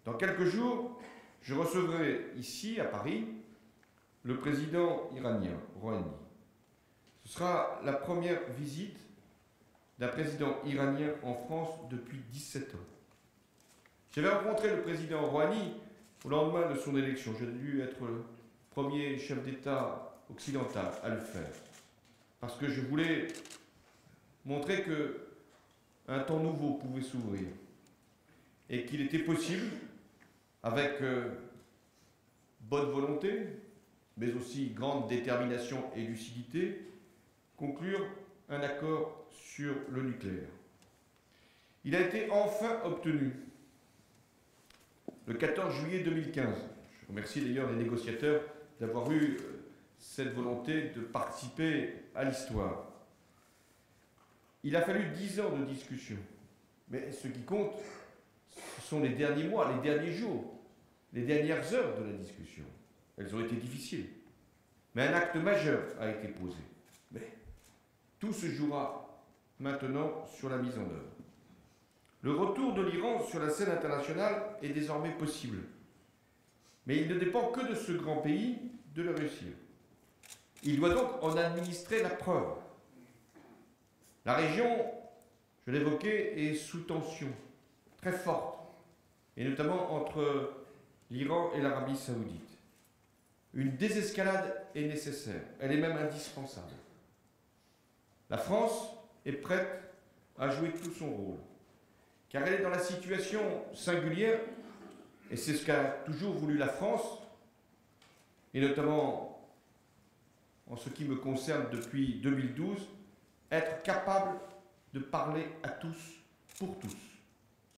Dans quelques jours, je recevrai ici, à Paris, le président iranien, Rouhani. Ce sera la première visite d'un président iranien en France depuis 17 ans. J'avais rencontré le président Rouhani au lendemain de son élection. J'ai dû être le premier chef d'État occidental à le faire, parce que je voulais montrer qu'un temps nouveau pouvait s'ouvrir et qu'il était possible, avec bonne volonté, mais aussi grande détermination et lucidité, conclure un accord sur le nucléaire. Il a été enfin obtenu le 14 juillet 2015. Je remercie d'ailleurs les négociateurs d'avoir eu cette volonté de participer à l'histoire. Il a fallu 10 ans de discussion, mais ce qui compte, ce sont les derniers mois, les derniers jours, les dernières heures de la discussion. Elles ont été difficiles, mais un acte majeur a été posé. Mais tout se jouera maintenant sur la mise en œuvre. Le retour de l'Iran sur la scène internationale est désormais possible, mais il ne dépend que de ce grand pays de le réussir. Il doit donc en administrer la preuve. La région, je l'évoquais, est sous tension très forte, et notamment entre l'Iran et l'Arabie saoudite. Une désescalade est nécessaire, elle est même indispensable. La France est prête à jouer tout son rôle, car elle est dans la situation singulière, et c'est ce qu'a toujours voulu la France, et notamment en ce qui me concerne depuis 2012, être capable de parler à tous, pour tous.